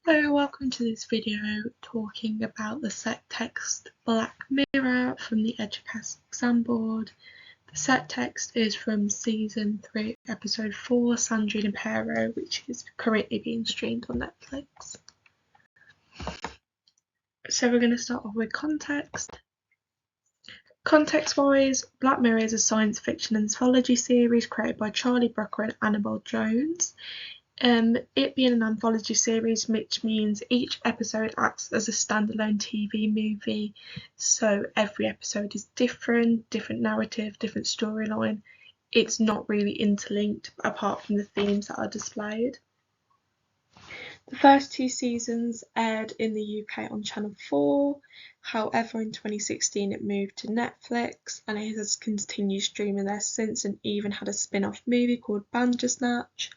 Hello, welcome to this video talking about the set text Black Mirror from the Eduqas exam board. The set text is from season 3 episode 4 San Junipero, which is currently being streamed on Netflix. So we're going to start off with context. Context-wise, Black Mirror is a science fiction anthology series created by Charlie Brooker and Annabelle Jones. It being an anthology series, which means each episode acts as a standalone TV movie, so every episode is different narrative, different storyline. It's not really interlinked apart from the themes that are displayed. The first 2 seasons aired in the UK on Channel 4, however in 2016 it moved to Netflix and it has continued streaming there since and even had a spin-off movie called Bandersnatch.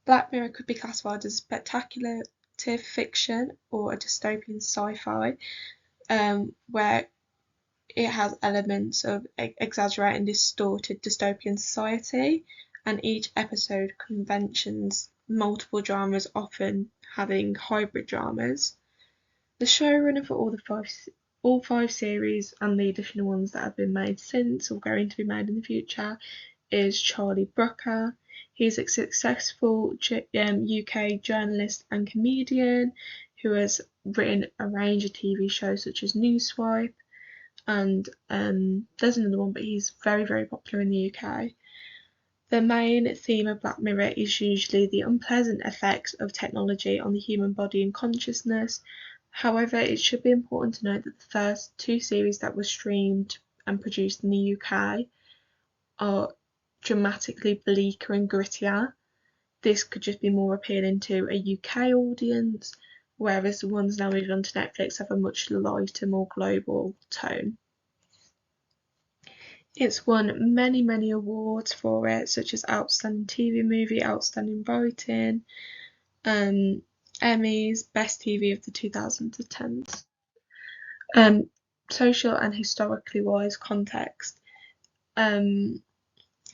Black Mirror could be classified as speculative fiction or a dystopian sci-fi, where it has elements of exaggerating distorted dystopian society, and each episode conventions multiple dramas, often having hybrid dramas. The showrunner for all five series and the additional ones that have been made since or going to be made in the future is Charlie Brooker. He's a successful UK journalist and comedian who has written a range of TV shows such as Newswipe, and there's another one, but he's very, very popular in the UK. The main theme of Black Mirror is usually the unpleasant effects of technology on the human body and consciousness. However, it should be important to note that the first 2 series that were streamed and produced in the UK are dramatically bleaker and grittier. This could just be more appealing to a UK audience, whereas the ones now moving on to Netflix have a much lighter, more global tone. It's won many awards for it, such as Outstanding TV Movie, Outstanding Writing, Emmys, Best TV of the 2010s. Social and historically wise context.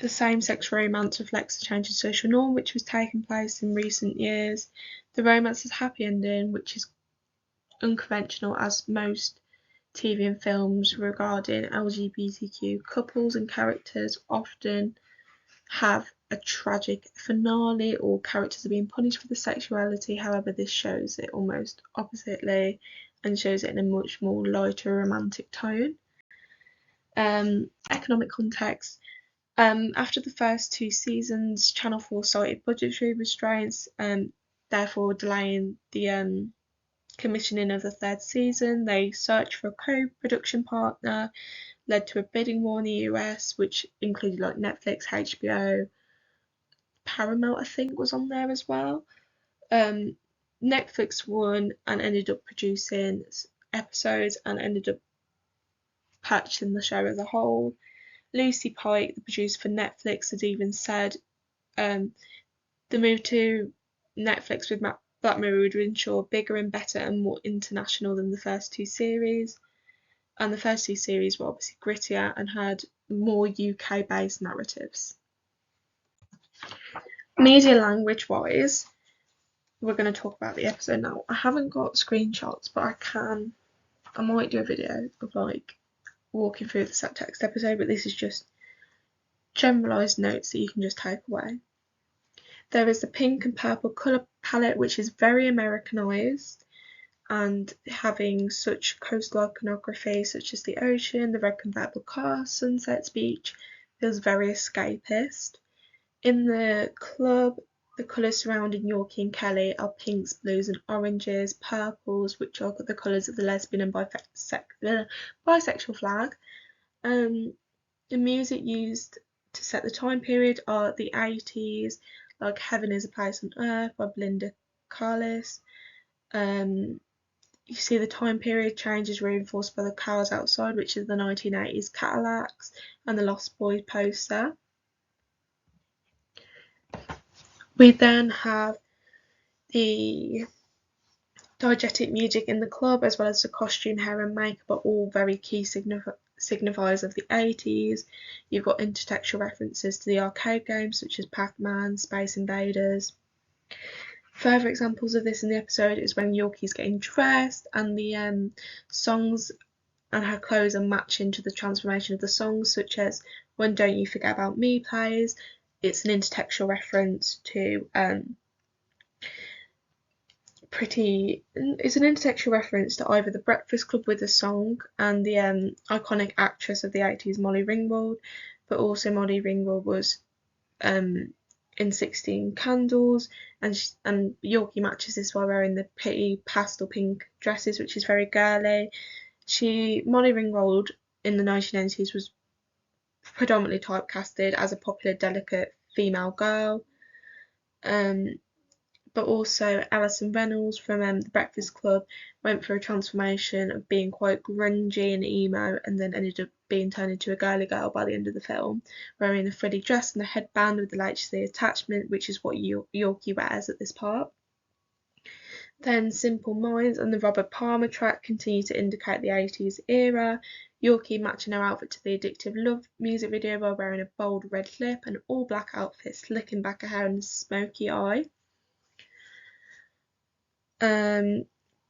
The same-sex romance reflects the change in social norm which was taking place in recent years. The romance has a happy ending, which is unconventional, as most TV and films regarding LGBTQ couples and characters often have a tragic finale or characters are being punished for their sexuality. However, this shows it almost oppositely and shows it in a much more lighter romantic tone. Economic context. After the first 2 seasons, Channel 4 cited budgetary restraints, therefore delaying the commissioning of the 3rd season. They searched for a co-production partner, led to a bidding war in the US, which included like Netflix, HBO, Paramount I think was on there as well. Netflix won and ended up producing episodes and ended up purchasing the show as a whole. Lucy Pike, the producer for Netflix, has even said the move to Netflix with Black Mirror would ensure bigger and better and more international than the first 2 series. And the first 2 series were obviously grittier and had more UK-based narratives. Media language-wise, we're going to talk about the episode now. I haven't got screenshots, but I might do a video of like walking through the subtext episode, but this is just generalised notes that you can just take away. There is the pink and purple colour palette, which is very Americanised, and having such coastal iconography such as the ocean, the red convertible car, sunsets, beach, feels very escapist. In the club, the colours surrounding Yorkie and Kelly are pinks, blues and oranges, purples, which are the colours of the lesbian and bisexual flag. The music used to set the time period are the 80s, like Heaven is a Place on Earth by Belinda Carlisle. You see the time period changes reinforced by the cars outside, which is the 1980s Cadillacs and the Lost Boys poster. We then have the diegetic music in the club, as well as the costume, hair and makeup are all very key signifiers of the 80s. You've got intertextual references to the arcade games such as Pac-Man, Space Invaders. Further examples of this in the episode is when Yorkie's getting dressed and the songs and her clothes are matching to the transformation of the songs, such as when Don't You Forget About Me plays. It's an intertextual reference to it's an intertextual reference to either The Breakfast Club with a song and the iconic actress of the 80s, Molly Ringwald, but also Molly Ringwald was in 16 Candles, and Yorkie matches this by wearing the pretty pastel pink dresses, which is very girly. Molly Ringwald in the 1980s was predominantly typecasted as a popular, delicate female girl. But also Alison Reynolds from The Breakfast Club went through a transformation of being quite grungy and emo, and then ended up being turned into a girly girl by the end of the film, wearing a frilly dress and a headband with the HC attachment, which is what Yorkie wears at this part. Then Simple Minds and the Robert Palmer track continue to indicate the 80s era, Yorkie matching her outfit to the Addictive Love music video by wearing a bold red lip and all black outfit, slicking back her hair and a smoky eye.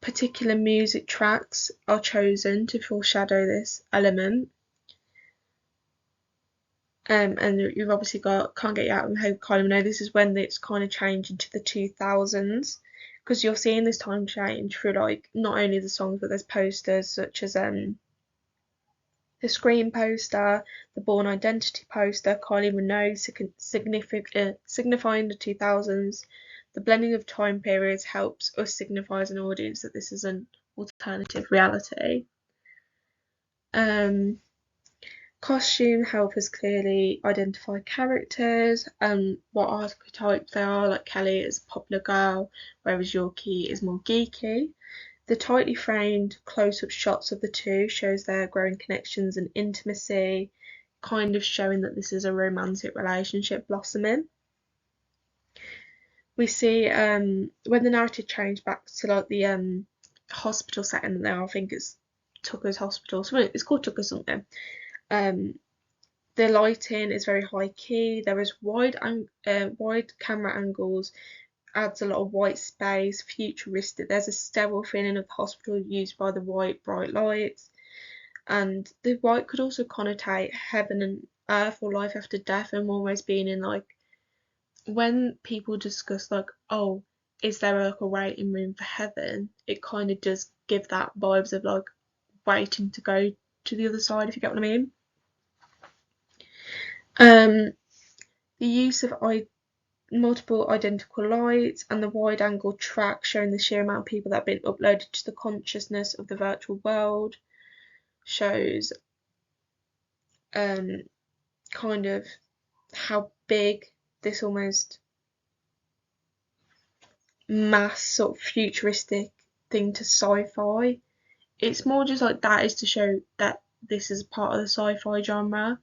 Particular music tracks are chosen to foreshadow this element. And you've obviously got Can't Get You Out of My Head, Kylie Minogue. This is when it's kind of changed into the 2000s, because you're seeing this time change through like not only the songs but there's posters such as the Scream poster, the Born Identity poster, Kylie Minogue signifying the 2000s. The blending of time periods helps us signify as an audience that this is an alternative reality. Costume help us clearly identify characters and what archetypes they are. Like Kelly is a popular girl, whereas Yorkie is more geeky. The tightly framed close-up shots of the two shows their growing connections and intimacy, kind of showing that this is a romantic relationship blossoming. We see when the narrative changed back to like the hospital setting now, I think it's Tucker's hospital, so it's called Tucker something. The lighting is very high key. There is wide camera angles, adds a lot of white space, futuristic. There's a sterile feeling of the hospital used by the white bright lights, and the white could also connotate heaven and earth or life after death, and almost being in like when people discuss like, oh, is there like a waiting room for heaven, it kind of does give that vibes of like waiting to go to the other side, if you get what I mean. The use of multiple identical lights and the wide angle track showing the sheer amount of people that have been uploaded to the consciousness of the virtual world shows kind of how big this almost mass sort of futuristic thing to sci-fi. It's more just like that is to show that this is part of the sci-fi genre,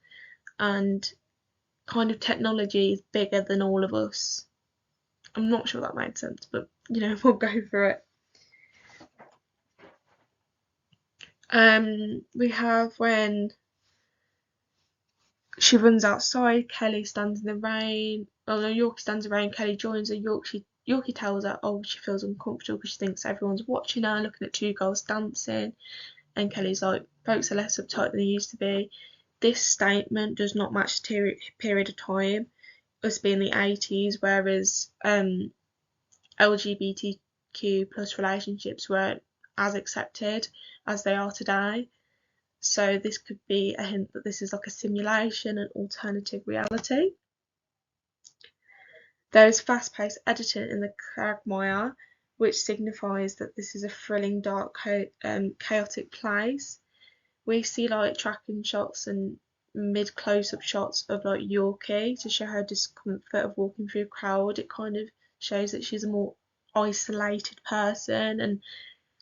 and kind of technology is bigger than all of us. I'm not sure that made sense, but you know, we'll go for it. We have when she runs outside, Kelly stands in the rain. Oh no, Yorkie stands in the rain, Kelly joins her. Yorkie tells her, oh, she feels uncomfortable because she thinks everyone's watching her, looking at two girls dancing. And Kelly's like, folks are less uptight than they used to be. This statement does not match the period of time, us being the 80s, whereas LGBTQ plus relationships weren't as accepted as they are today. So this could be a hint that this is like a simulation, an alternative reality. There is fast-paced editing in the quagmire, which signifies that this is a thrilling, dark, chaotic place. We see like tracking shots and mid close-up shots of like Yorkie to show her discomfort of walking through a crowd. It kind of shows that she's a more isolated person, and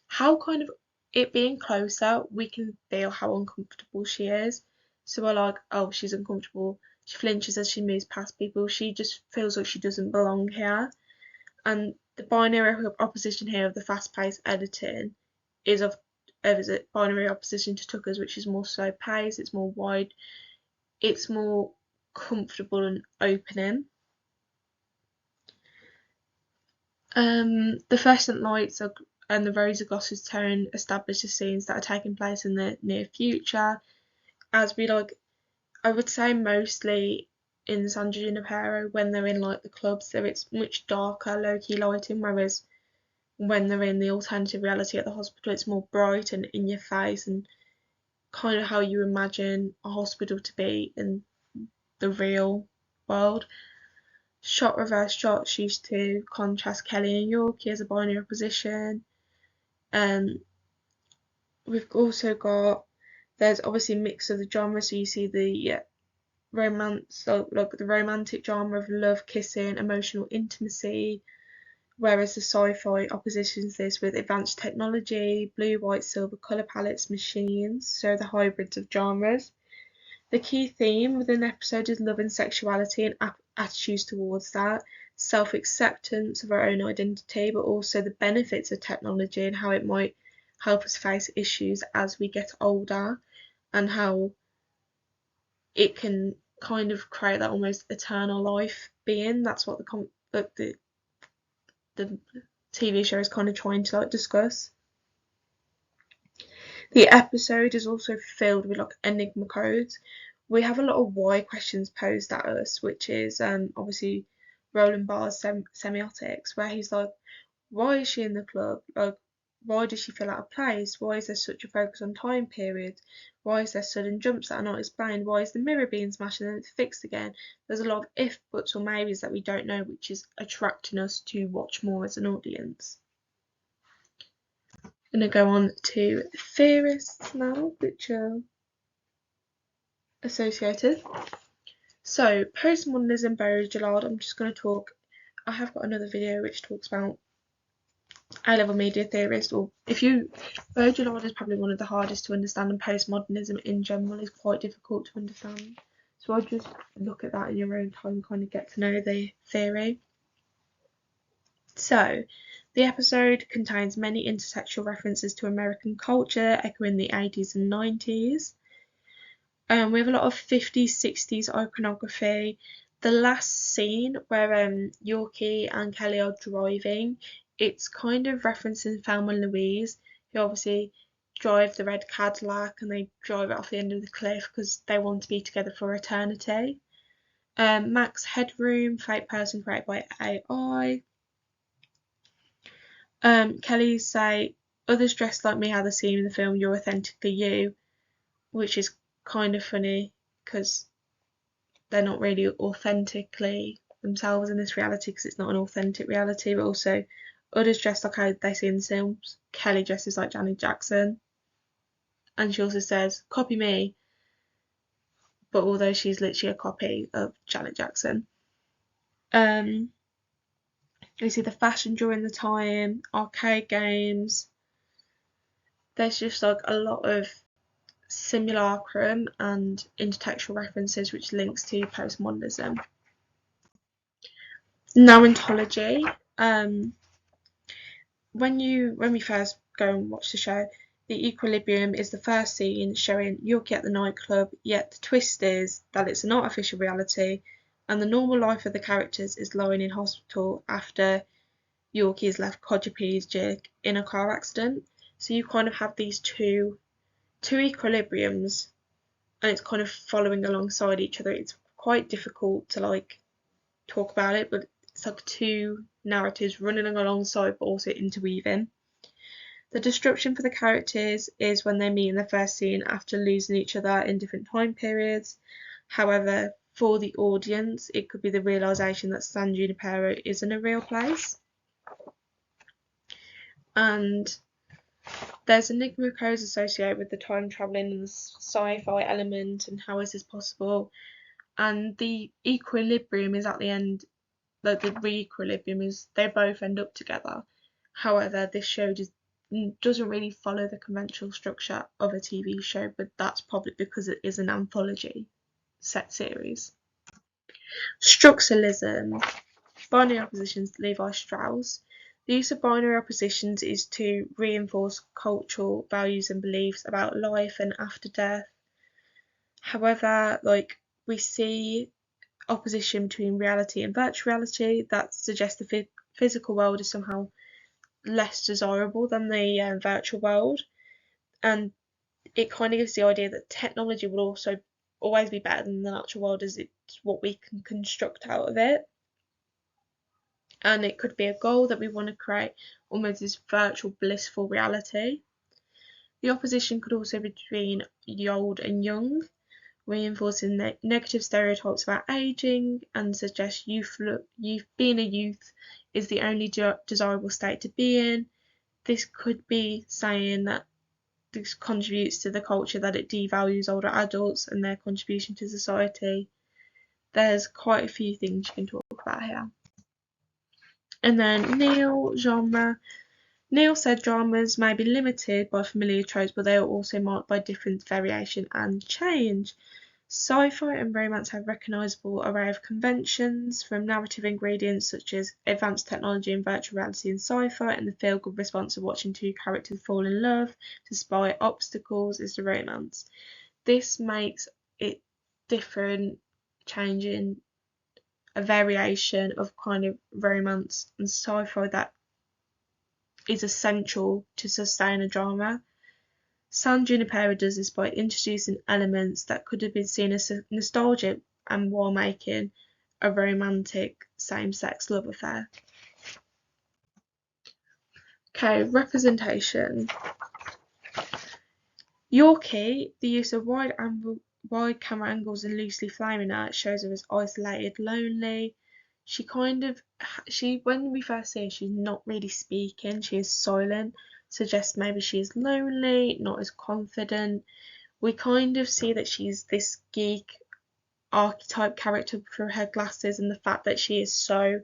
how kind of it being closer, we can feel how uncomfortable she is. So we're like, oh, she's uncomfortable. She flinches as she moves past people. She just feels like she doesn't belong here. And the binary opposition here of the fast-paced editing is of a binary opposition to Tucker's, which is more slow paced, it's more wide, it's more comfortable and opening. The fluorescent lights and the rosy glosses tone establish the scenes that are taking place in the near future, as we like. I would say mostly in San Junipero when they're in like the clubs, so it's much darker, low-key lighting, whereas when they're in the alternative reality at the hospital, it's more bright and in your face and kind of how you imagine a hospital to be in the real world. Shot reverse shots used to contrast Kelly and Yorkie as a binary opposition. Um, we've also got there's obviously a mix of the genres, so you see the romance, so like the romantic genre of love, kissing, emotional intimacy, whereas the sci-fi oppositions this with advanced technology, blue, white, silver colour palettes, machines, so the hybrids of genres. The key theme within the episode is love and sexuality and attitudes towards that, self-acceptance of our own identity, but also the benefits of technology and how it might help us face issues as we get older, and how it can kind of create that almost eternal life being. That's what the TV show is kind of trying to like discuss. The episode is also filled with like enigma codes. We have a lot of why questions posed at us, which is obviously Roland Barr's semiotics, where he's like, why is she in the club? Like, why does she feel out of place? Why is there such a focus on time periods? Why is there sudden jumps that are not explained? Why is the mirror being smashed and then it's fixed again? There's a lot of if, buts, or maybes that we don't know, which is attracting us to watch more as an audience. I'm going to go on to theorists now, which are associated. So, postmodernism, Baudrillard, I'm just going to talk. I have got another video which talks about A-level media theorist, or Baudrillard is probably one of the hardest to understand, and postmodernism in general is quite difficult to understand. So I'll just look at that in your own time, kind of get to know the theory. So, the episode contains many intertextual references to American culture, echoing the 80s and 90s. We have a lot of 50s, 60s iconography. The last scene where Yorkie and Kelly are driving, it's kind of referencing Thelma and Louise, who obviously drive the red Cadillac and they drive it off the end of the cliff because they want to be together for eternity. Max Headroom, fake person created by AI. Kelly say, others dressed like me had the scene in the film You're Authentically You, which is kind of funny because they're not really authentically themselves in this reality because it's not an authentic reality, but also others dress like how they see in the films. Kelly dresses like Janet Jackson, and she also says, copy me, but although she's literally a copy of Janet Jackson. You see the fashion during the time, arcade games. There's just like a lot of simulacrum and intertextual references which links to postmodernism. Narratology. When we first go and watch the show, the equilibrium is the first scene showing Yorkie at the nightclub, yet the twist is that it's an artificial reality and the normal life of the characters is lying in hospital after Yorkie is left quadriplegic in a car accident. So you kind of have these two equilibriums and it's kind of following alongside each other. It's quite difficult to like talk about it, but it's like two narratives running alongside but also interweaving. The disruption for the characters is when they meet in the first scene after losing each other in different time periods. However, for the audience, it could be the realisation that San Junipero isn't a real place. And there's enigma codes associated with the time travelling and the sci-fi element and how is this possible. And the equilibrium is at the end, like the re-equilibrium is they both end up together. However, this show just doesn't really follow the conventional structure of a TV show, but that's probably because it is an anthology set series. Structuralism, binary oppositions, Levi Strauss. The use of binary oppositions is to reinforce cultural values and beliefs about life and after death. However, like we see opposition between reality and virtual reality that suggests the physical world is somehow less desirable than the virtual world, and it kind of gives the idea that technology will also always be better than the natural world as it's what we can construct out of it. And it could be a goal that we want to create almost this virtual blissful reality. The opposition could also be between old and young, reinforcing negative stereotypes about aging and suggest being a youth is the only desirable state to be in. This could be saying that this contributes to the culture that it devalues older adults and their contribution to society. There's quite a few things you can talk about here. And then genre. Neil said dramas may be limited by familiar tropes, but they are also marked by different variation and change. Sci-fi and romance have recognisable array of conventions, from narrative ingredients such as advanced technology and virtual reality in sci-fi and the feel-good response of watching two characters fall in love, despite obstacles, is the romance. This makes it different, changing a variation of kind of romance and sci-fi that is essential to sustain a drama. San Junipero does this by introducing elements that could have been seen as nostalgic and while making a romantic same-sex love affair. Okay, representation. Yorkie, the use of wide camera angles and loosely flaming her shows her as isolated, lonely. When we first see her, she's not really speaking, she is silent, suggests maybe she is lonely, not as confident. We kind of see that she's this geek archetype character through her glasses and the fact that she is so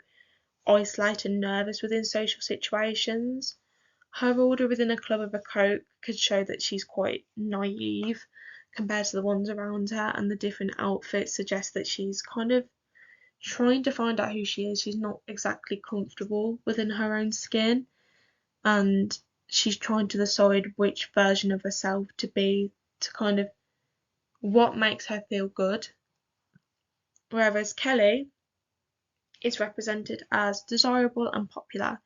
isolated and nervous within social situations. Her order within a club of a Coke could show that she's quite naive compared to the ones around her, and the different outfits suggest that she's kind of trying to find out who she is. She's not exactly comfortable within her own skin, and she's trying to decide which version of herself to be, to kind of what makes her feel good. Whereas Kelly is represented as desirable and popular.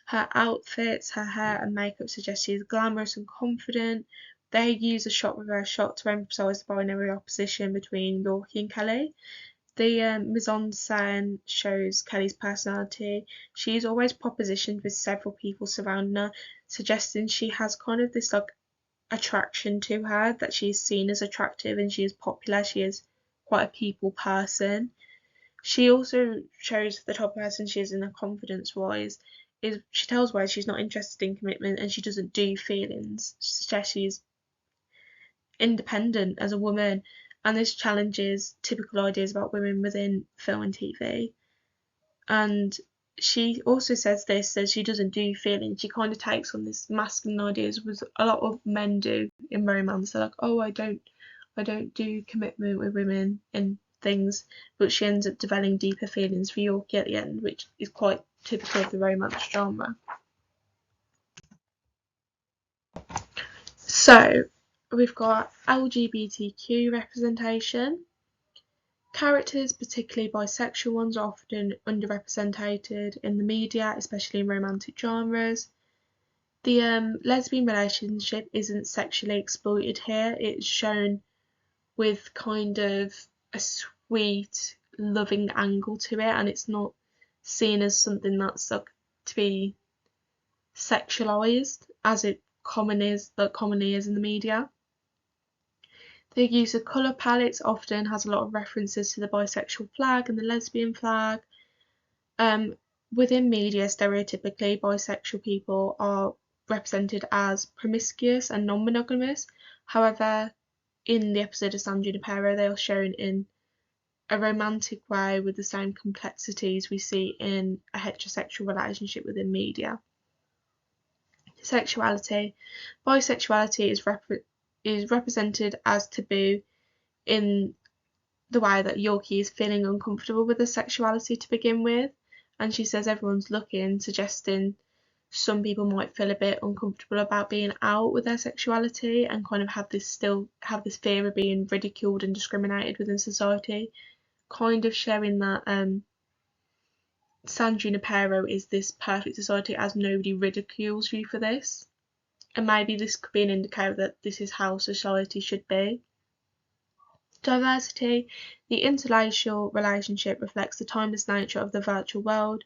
Her outfits, her hair and makeup suggest she is glamorous and confident. They use a shot reverse shot to emphasise the binary opposition between Yorkie and Kelly. The mise-en-scène shows Kelly's personality. She is always propositioned with several people surrounding her, suggesting she has kind of this like attraction to her, that she is seen as attractive and she is popular. She is quite a people person. She also shows the type of person she is in her confidence wise. She tells why she's not interested in commitment and she doesn't do feelings. She suggests she's independent as a woman, and this challenges typical ideas about women within film and TV. And she also says she doesn't do feelings. She kind of takes on this masculine ideas, which a lot of men do in romance. They're like, oh, I don't do commitment with women and things, but she ends up developing deeper feelings for Yorkie at the end, which is quite typical of the romance genre. So we've got LGBTQ representation. Characters, particularly bisexual ones, are often underrepresented in the media, especially in romantic genres. The lesbian relationship isn't sexually exploited here. It's shown with kind of a sweet, loving angle to it, and it's not seen as something that's like to be sexualized as it commonly is in the media. The use of colour palettes often has a lot of references to the bisexual flag and the lesbian flag. Within media, stereotypically, bisexual people are represented as promiscuous and non-monogamous. However, in the episode of San Junipero, they are shown in a romantic way with the same complexities we see in a heterosexual relationship within media. Sexuality. Bisexuality is represented as taboo in the way that Yorkie is feeling uncomfortable with her sexuality to begin with, and she says everyone's looking, suggesting some people might feel a bit uncomfortable about being out with their sexuality and kind of have this fear of being ridiculed and discriminated within society, kind of showing that San Junipero is this perfect society as nobody ridicules you for this. And maybe this could be an indicator that this is how society should be. Diversity. The interracial relationship reflects the timeless nature of the virtual world,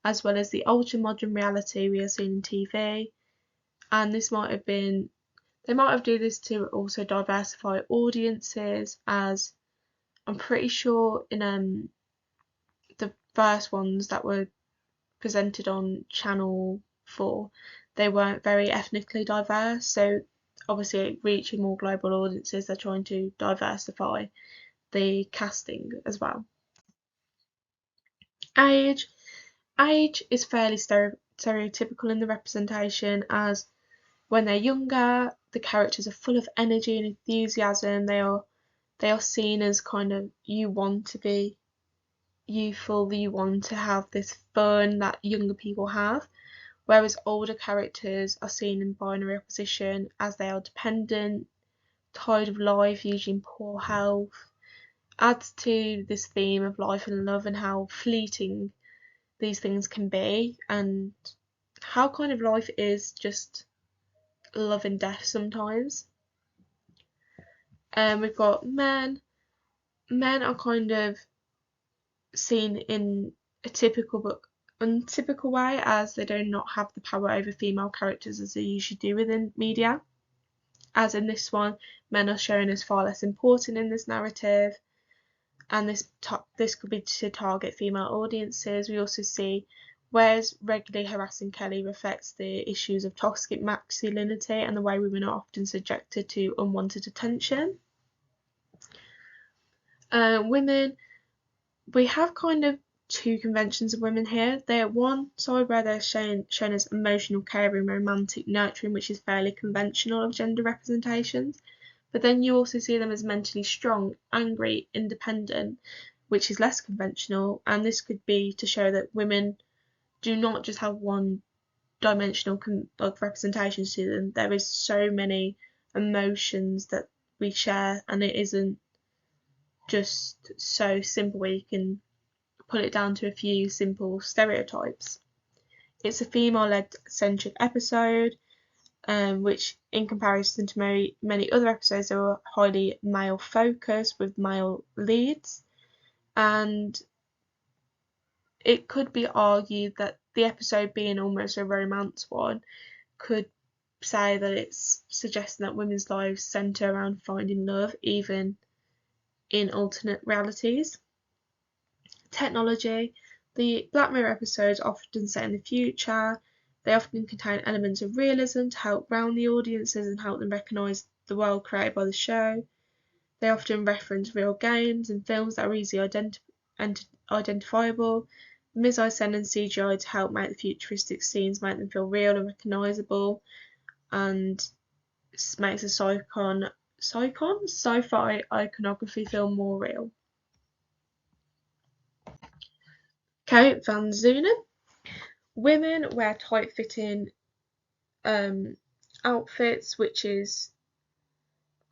as well as the ultra-modern reality we are seeing in TV. And this might have been, they might have done this to also diversify audiences, as I'm pretty sure in the first ones that were presented on Channel 4, they weren't very ethnically diverse, so obviously reaching more global audiences, they're trying to diversify the casting as well. Age. Age is fairly stereotypical in the representation, as when they're younger, the characters are full of energy and enthusiasm. They are seen as kind of, you want to be youthful, you want to have this fun that younger people have, whereas older characters are seen in binary opposition, as they are dependent, tired of life, usually in poor health. Adds to this theme of life and love and how fleeting these things can be, and how kind of life is just love and death sometimes. We've got men. Men are kind of seen in a typical but untypical way, as they do not have the power over female characters as they usually do within media. As in this one, men are shown as far less important in this narrative, and this could be to target female audiences. We also see Wes regularly harassing Kelly reflects the issues of toxic masculinity and the way women are often subjected to unwanted attention. Women, we have kind of two conventions of women here. They're one side where they're shown as emotional, caring, romantic, nurturing, which is fairly conventional of gender representations. But then you also see them as mentally strong, angry, independent, which is less conventional. And this could be to show that women do not just have one dimensional representations to them. There is so many emotions that we share, and it isn't just so simple where you can put it down to a few simple stereotypes. It's a female-led centric episode, which in comparison to many other episodes, they were highly male focused with male leads, and it could be argued that the episode being almost a romance one could say that it's suggesting that women's lives centre around finding love, even in alternate realities. Technology. The Black Mirror episodes often set in the future. They often contain elements of realism to help ground the audiences and help them recognise the world created by the show. They often reference real games and films that are easily identifiable. Mise-en-scène and CGI to help make the futuristic scenes make them feel real and recognisable, and makes a sci-fi iconography feel more real. Okay, Van Zunen. Women wear tight-fitting outfits, which is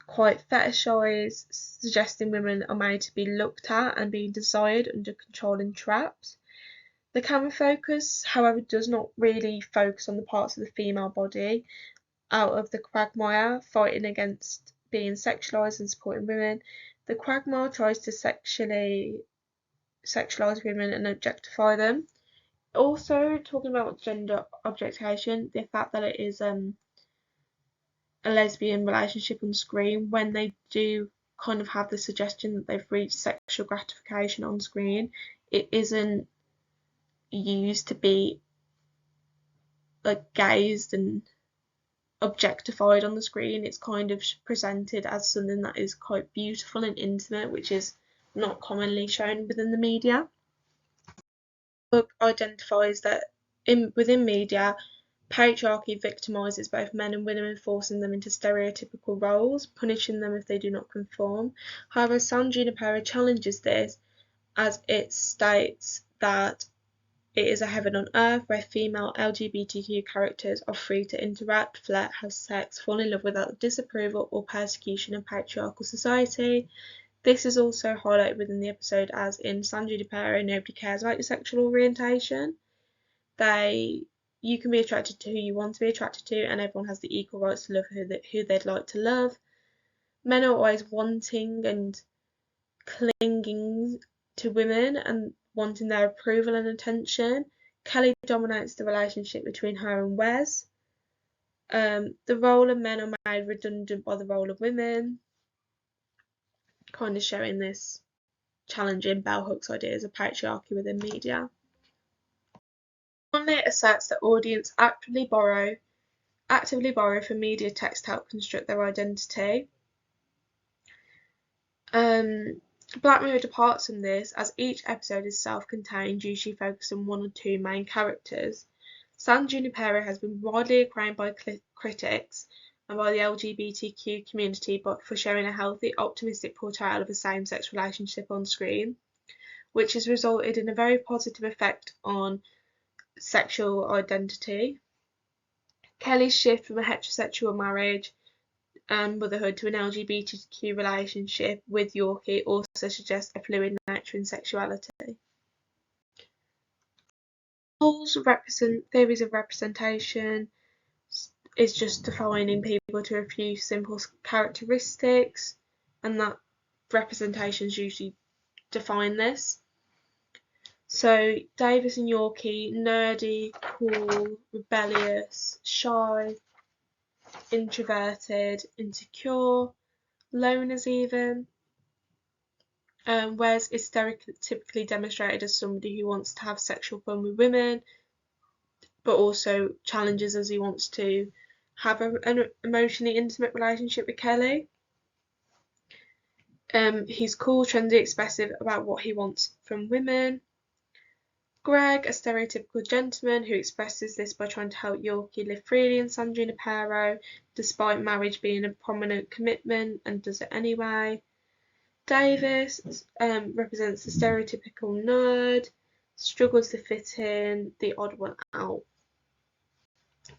quite fetishised, suggesting women are made to be looked at and being desired under controlling traps. The camera focus, however, does not really focus on the parts of the female body out of the quagmire, fighting against being sexualised and supporting women. The quagmire tries to sexualise women and objectify them. Also, talking about gender objectification, the fact that it is a lesbian relationship on screen, when they do kind of have the suggestion that they've reached sexual gratification on screen, it isn't used to be like gazed and objectified on the screen. It's kind of presented as something that is quite beautiful and intimate, which is not commonly shown within the media. The book identifies that within media, patriarchy victimises both men and women, forcing them into stereotypical roles, punishing them if they do not conform. However, San Junipero challenges this, as it states that it is a heaven on earth where female LGBTQ characters are free to interact, flirt, have sex, fall in love without the disapproval or persecution of patriarchal society. This is also highlighted within the episode as in San Junipero, nobody cares about your sexual orientation. You can be attracted to who you want to be attracted to, and everyone has the equal rights to love who they'd like to love. Men are always wanting and clinging to women and wanting their approval and attention. Kelly dominates the relationship between her and Wes. The role of men are made redundant by the role of women, kind of showing this challenging bell hooks ideas of patriarchy within media. Conley asserts that audience actively borrow from media text to help construct their identity. Black Mirror departs from this as each episode is self-contained, usually focused on one or two main characters. San Junipero has been widely acclaimed by critics and by the LGBTQ community for showing a healthy, optimistic portrayal of a same-sex relationship on screen, which has resulted in a very positive effect on sexual identity. Kelly's shift from a heterosexual marriage and motherhood to an LGBTQ relationship with Yorkie also suggests a fluid nature in sexuality. Paul's theories of representation is just defining people to a few simple characteristics, and that representations usually define this. So Davis and Yorkie, nerdy, cool, rebellious, shy, introverted, insecure, loners even. Wes is stereotypically demonstrated as somebody who wants to have sexual fun with women, but also challenges as he wants to have an emotionally intimate relationship with Kelly. He's cool, trendy, expressive about what he wants from women. Greg, a stereotypical gentleman who expresses this by trying to help Yorkie live freely in San Junipero, despite marriage being a prominent commitment, and does it anyway. Davis represents the stereotypical nerd, struggles to fit in, the odd one out.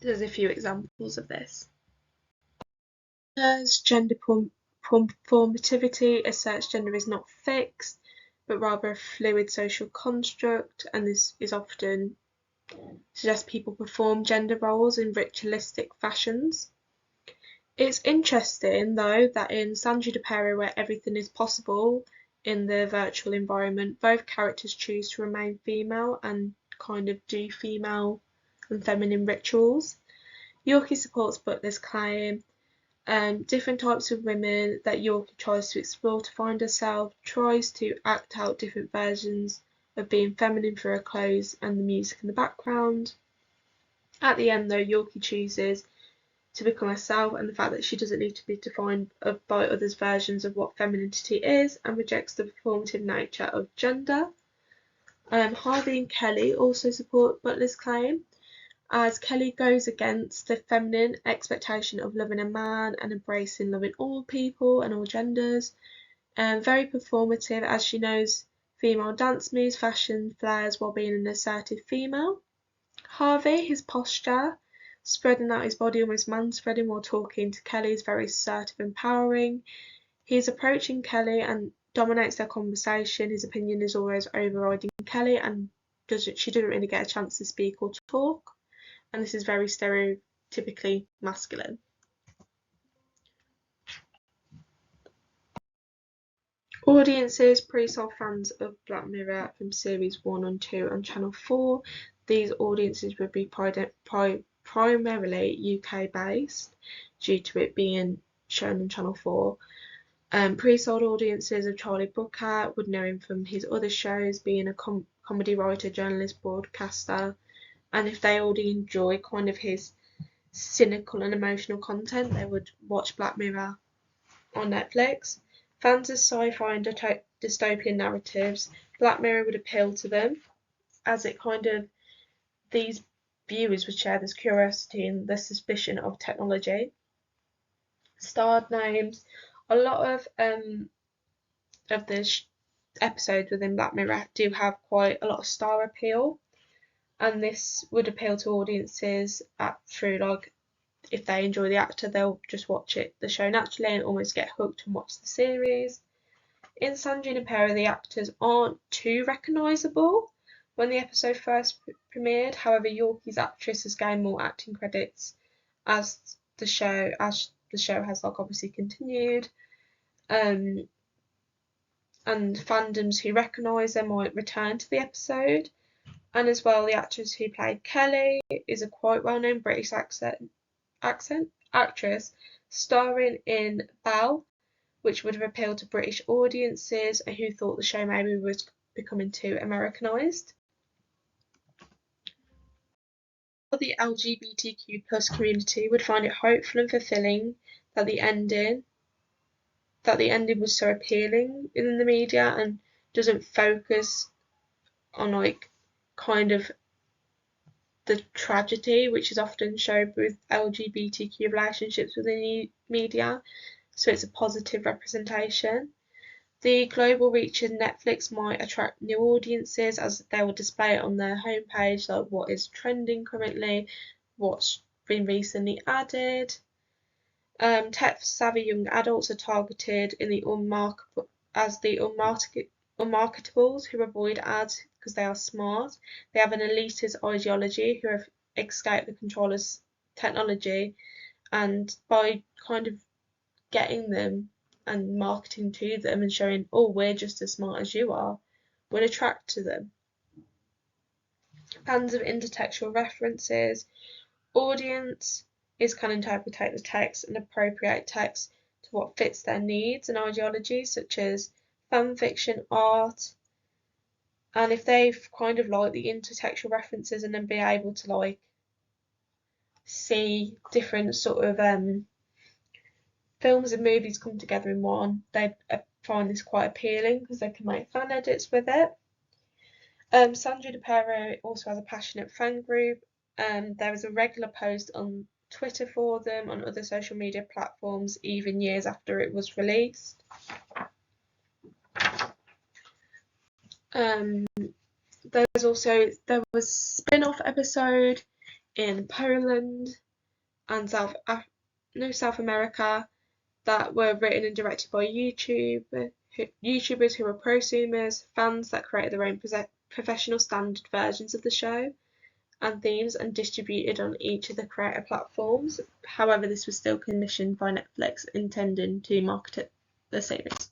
There's a few examples of this. There's gender performativity asserts gender is not fixed, but rather a fluid social construct, and this is often suggests people perform gender roles in ritualistic fashions. It's interesting, though, that in San Junipero, where everything is possible in the virtual environment, both characters choose to remain female and kind of do female and feminine rituals. Yorkie supports Butler's claim. Different types of women that Yorkie tries to explore to find herself, tries to act out different versions of being feminine through her clothes and the music in the background. At the end, though, Yorkie chooses to become herself, and the fact that she doesn't need to be defined by others' versions of what femininity is, and rejects the performative nature of gender. Harvey and Kelly also support Butler's claim, as Kelly goes against the feminine expectation of loving a man and embracing loving all people and all genders. Very performative, as she knows female dance moves, fashion flares, while being an assertive female. Harvey, his posture, spreading out his body, almost man-spreading while talking to Kelly, is very assertive and empowering. He's approaching Kelly and dominates their conversation. His opinion is always overriding Kelly, and she doesn't really get a chance to speak or talk. And this is very stereotypically masculine. Audiences, pre-sold fans of Black Mirror from series 1 and 2 on Channel 4. These audiences would be primarily UK based due to it being shown on Channel 4. Pre-sold audiences of Charlie Brooker would know him from his other shows, being a comedy writer, journalist, broadcaster, and if they already enjoy kind of his cynical and emotional content, they would watch Black Mirror on Netflix. Fans of sci-fi and dystopian narratives, Black Mirror would appeal to them, as it kind of, these viewers would share this curiosity and the suspicion of technology. Starred names, a lot of the episodes within Black Mirror do have quite a lot of star appeal, and this would appeal to audiences through, like, if they enjoy the actor, they'll just watch the show naturally and almost get hooked and watch the series. In San Junipero, the actors aren't too recognisable when the episode first premiered. However, Yorkie's actress has gained more acting credits as the show has obviously continued. And fandoms who recognise them might return to the episode. And as well, the actress who played Kelly is a quite well-known British actress starring in Belle, which would have appealed to British audiences who thought the show maybe was becoming too Americanised. The LGBTQ plus community would find it hopeful and fulfilling that the ending was so appealing in the media and doesn't focus on kind of the tragedy which is often shown with LGBTQ relationships within the media, so it's a positive representation. The global reach of Netflix might attract new audiences as they will display it on their homepage, like what is trending currently, what's been recently added. Tech-savvy young adults are targeted in the unmarketables who avoid ads because they are smart. They have an elitist ideology who have escaped the control of technology, and by kind of getting them and marketing to them and showing, oh, we're just as smart as you are, will attract to them. Fans of intertextual references. Audience can interpret the text and appropriate text to what fits their needs and ideologies, such as fan fiction, art, and if they've kind of like the intertextual references and then be able to see different sort of films and movies come together in one, they find this quite appealing because they can make fan edits with it. San Junipero also has a passionate fan group. There is a regular post on Twitter for them, on other social media platforms, even years after it was released. There was spin-off episode in Poland and South America that were written and directed by YouTubers who were prosumers, fans that created their own professional standard versions of the show and themes and distributed on each of the creator platforms. However, this was still commissioned by Netflix, intending to market the series.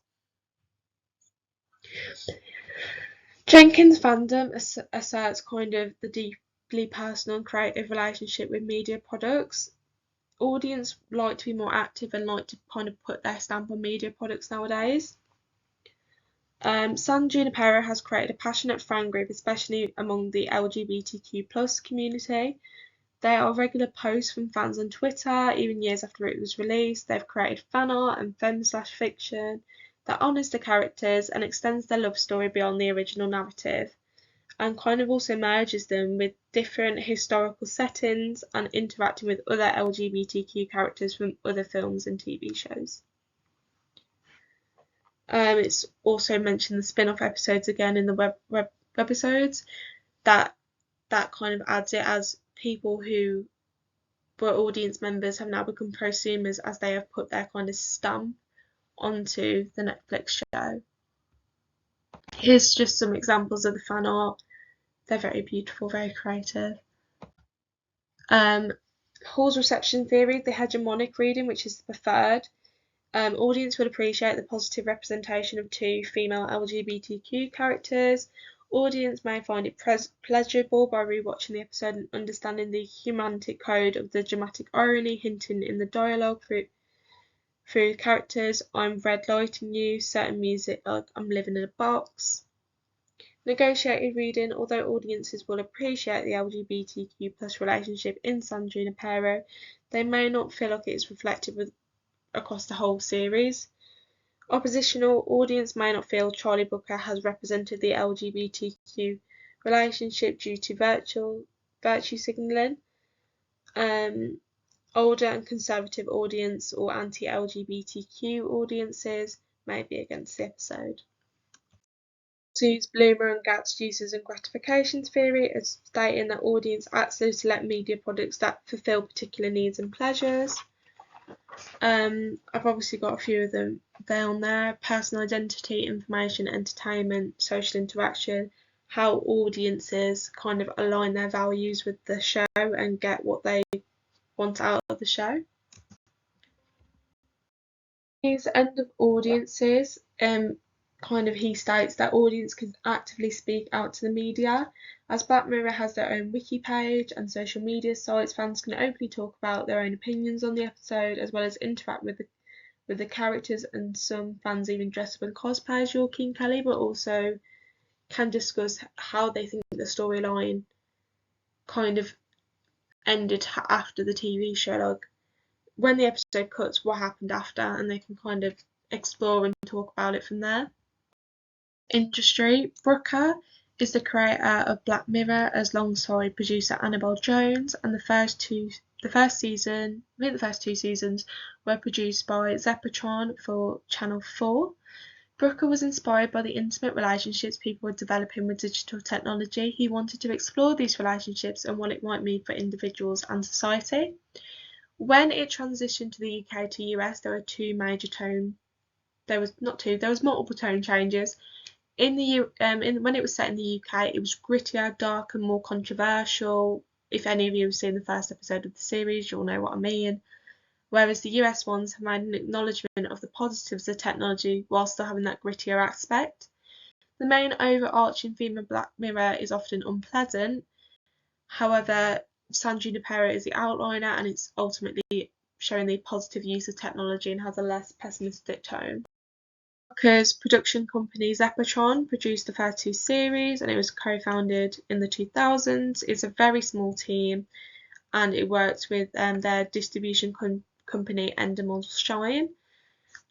Jenkins' fandom asserts kind of the deeply personal and creative relationship with media products. Audience like to be more active and like to kind of put their stamp on media products nowadays. San Junipero has created a passionate fan group, especially among the LGBTQ plus community. There are regular posts from fans on Twitter, even years after it was released. They've created fan art and femme/fiction that honours the characters and extends their love story beyond the original narrative, and kind of also merges them with different historical settings and interacting with other LGBTQ characters from other films and TV shows. It's also mentioned the spin-off episodes again in the webisodes. That kind of adds it, as people who were audience members have now become prosumers as they have put their kind of stamp onto the Netflix show. Here's just some examples of the fan art. They're very beautiful, very creative. Hall's reception theory, the hegemonic reading, which is the preferred. Audience would appreciate the positive representation of two female LGBTQ characters. Audience may find it pleasurable by rewatching the episode and understanding the humantic code of the dramatic irony hinting in the dialogue through characters. I'm red lighting you, certain music like I'm living in a box. Negotiated reading, although audiences will appreciate the LGBTQ plus relationship in San Junipero, they may not feel like it is reflected across the whole series. Oppositional, audience may not feel Charlie Brooker has represented the LGBTQ relationship due to virtue signalling. Older and conservative audience or anti-LGBTQ audiences may be against the episode. Use Bloomer and Gat's uses and gratifications theory as stating that audience acts to select media products that fulfill particular needs and pleasures. I've obviously got a few of them down there: personal identity, information, entertainment, social interaction, how audiences kind of align their values with the show and get what they want out of the show. His end of audiences, kind of he states that audience can actively speak out to the media. As Black Mirror has their own wiki page and social media sites, fans can openly talk about their own opinions on the episode as well as interact with the characters, and some fans even dress up in cosplay as Joaquin Kelly, but also can discuss how they think the storyline kind of ended after the TV show, like when the episode cuts, what happened after, and they can kind of explore and talk about it from there. Industry. Brooker is the creator of Black Mirror alongside producer Annabelle Jones, and the first two seasons were produced by Zeppatron for Channel 4. Brooker was inspired by the intimate relationships people were developing with digital technology. He wanted to explore these relationships and what it might mean for individuals and society. When it transitioned to the UK to US, there were multiple tone changes. When it was set in the UK, it was grittier, darker, more controversial. If any of you have seen the first episode of the series, you'll know what I mean. Whereas the US ones have made an acknowledgement of the positives of technology while still having that grittier aspect. The main overarching theme of Black Mirror is often unpleasant. However, San Junipero is the outliner, and it's ultimately showing the positive use of technology and has a less pessimistic tone. Brooker's production company Zeppatron produced the first two series, and it was co-founded in the 2000s. It's a very small team, and it works with their distribution company Endemol Shine.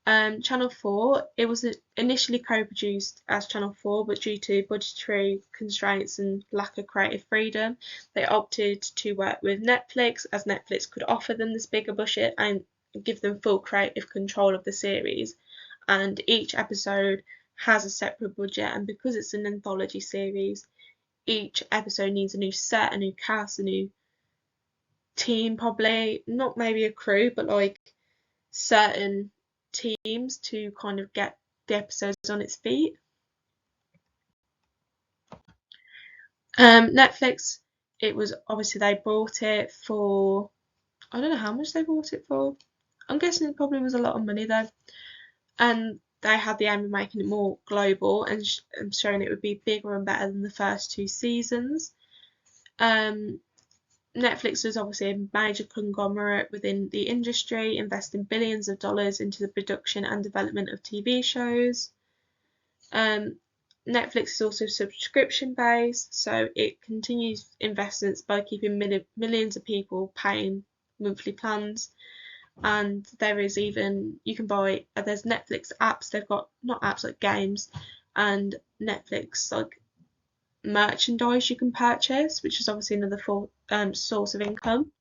Channel 4, it was initially co-produced as Channel 4, but due to budgetary constraints and lack of creative freedom, they opted to work with Netflix, as Netflix could offer them this bigger budget and give them full creative control of the series. And each episode has a separate budget, and because it's an anthology series, each episode needs a new set, a new cast, a new team, probably not maybe a crew, but like certain teams to kind of get the episodes on its feet. Netflix, it was obviously they bought it for, I don't know how much they bought it for. I'm guessing it probably was a lot of money though, and they had the aim of making it more global and showing it would be bigger and better than the first two seasons. Netflix is obviously a major conglomerate within the industry, investing billions of dollars into the production and development of TV shows. Netflix is also subscription based, so it continues investments by keeping millions of people paying monthly plans. And there's Netflix apps. They've got not apps like games, and Netflix like merchandise you can purchase, which is obviously another source of income.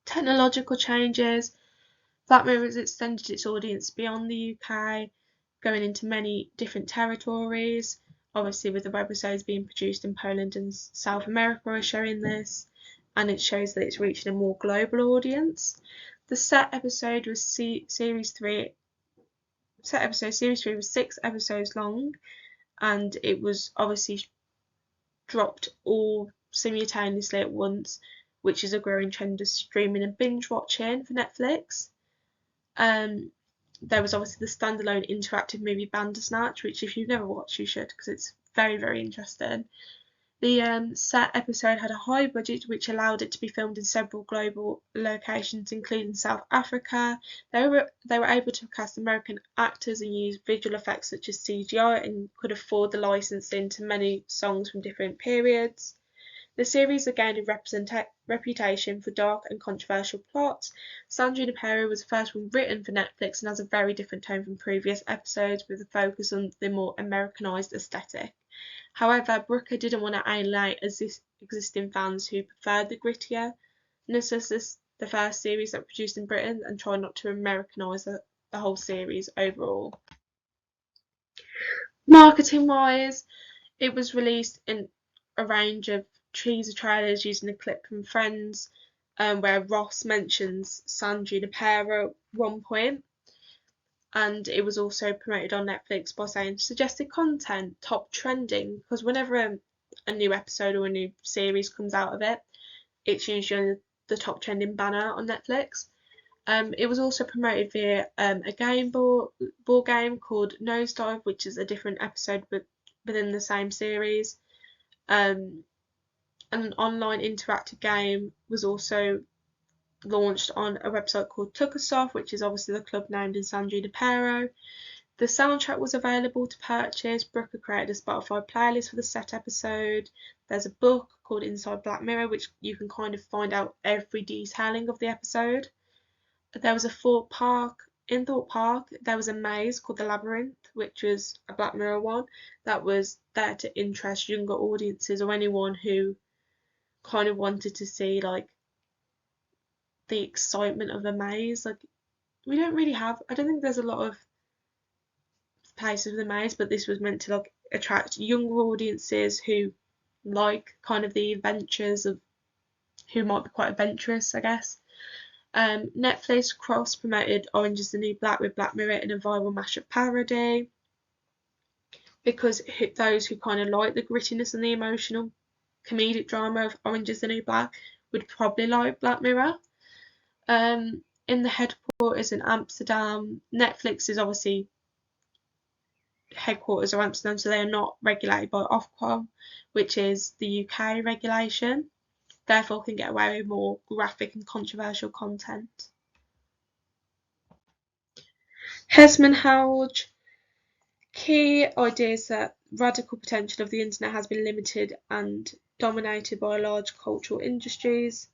Technological changes. Black Mirror has extended its audience beyond the UK, going into many different territories. Obviously, with the webisodes being produced in Poland and South America are showing this, and it shows that it's reaching a more global audience. The set episode was series 3 was 6 episodes long, and it was obviously dropped all simultaneously at once, which is a growing trend of streaming and binge watching for Netflix. There was obviously the standalone interactive movie Bandersnatch, which if you've never watched, you should, because it's very, very interesting. The set episode had a high budget, which allowed it to be filmed in several global locations, including South Africa. They were able to cast American actors and use visual effects such as CGI, and could afford the licensing to many songs from different periods. The series gained a reputation for dark and controversial plots. San Junipero was the first one written for Netflix and has a very different tone from previous episodes, with a focus on the more Americanized aesthetic. However, Brooker didn't want to alienate existing fans who preferred the grittierness of the first series that was produced in Britain, and tried not to Americanise the whole series overall. Marketing wise, it was released in a range of teaser trailers using a clip from Friends, where Ross mentions San Junipero at one point, and it was also promoted on Netflix by saying suggested content, top trending, because whenever a new episode or a new series comes out of it, it's usually on the top trending banner on Netflix. It was also promoted via a board game called Nosedive, which is a different episode but within the same series. An online interactive game was also launched on a website called Eduqas, which is obviously the club named in San Junipero. The soundtrack was available to purchase. Brooker created a Spotify playlist for the set episode. There's a book called Inside Black Mirror, which you can kind of find out every detailing of the episode. There was a Thorpe Park. In Thorpe Park, there was a maze called the Labyrinth, which was a Black Mirror one that was there to interest younger audiences or anyone who kind of wanted to see like the excitement of a maze. Like we don't really have. I don't think there's a lot of places with a maze, but this was meant to like attract younger audiences who like kind of the adventures of who might be quite adventurous, I guess. Netflix cross-promoted Orange is the New Black with Black Mirror in a viral mashup parody because those who kind of like the grittiness and the emotional comedic drama of Orange is the New Black would probably like Black Mirror. In the headquarters in Amsterdam, Netflix is obviously headquarters are Amsterdam, so they are not regulated by Ofcom, which is the UK regulation. Therefore, can get away with more graphic and controversial content. Hesman key ideas that radical potential of the internet has been limited and dominated by large cultural industries.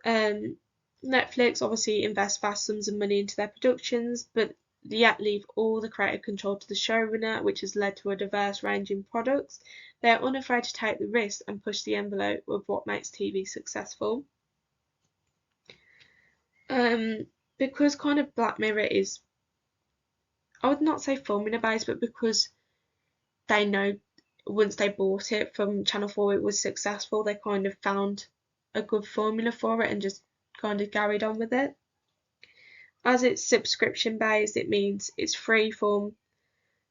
Netflix obviously invests vast sums of money into their productions, but yet leave all the creative control to the showrunner, which has led to a diverse range in products. They are unafraid to take the risk and push the envelope of what makes TV successful. Because kind of Black Mirror is, I would not say formula based, but because they know once they bought it from Channel 4 it was successful, they kind of found a good formula for it and just kind of carried on with it. As it's subscription based, it means it's free from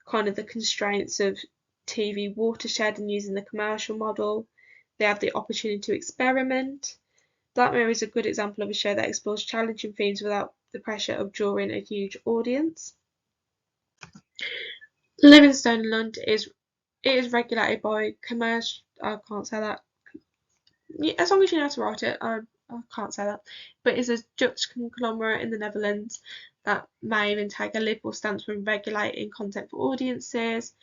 kind of the constraints of TV watershed and using the commercial model. They have the opportunity to experiment. Black Mirror is a good example of a show that explores challenging themes without the pressure of drawing a huge audience. Livingstone Lund is regulated by commercial. I can't say that. Yeah, as long as you know how to write it, I can't say that. But it's a Dutch conglomerate in the Netherlands that may even take a liberal stance when regulating content for audiences.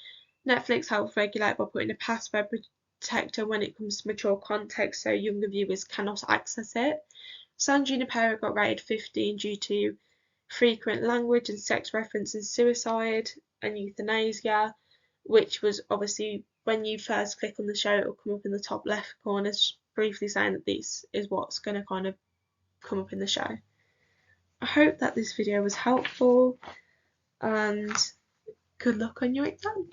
Netflix helps regulate by putting a password protector when it comes to mature content so younger viewers cannot access it. San Junipero got rated 15 due to frequent language and sex reference and suicide and euthanasia, which was obviously when you first click on the show, it will come up in the top left corner, briefly saying that this is what's going to kind of come up in the show. I hope that this video was helpful and good luck on your exam.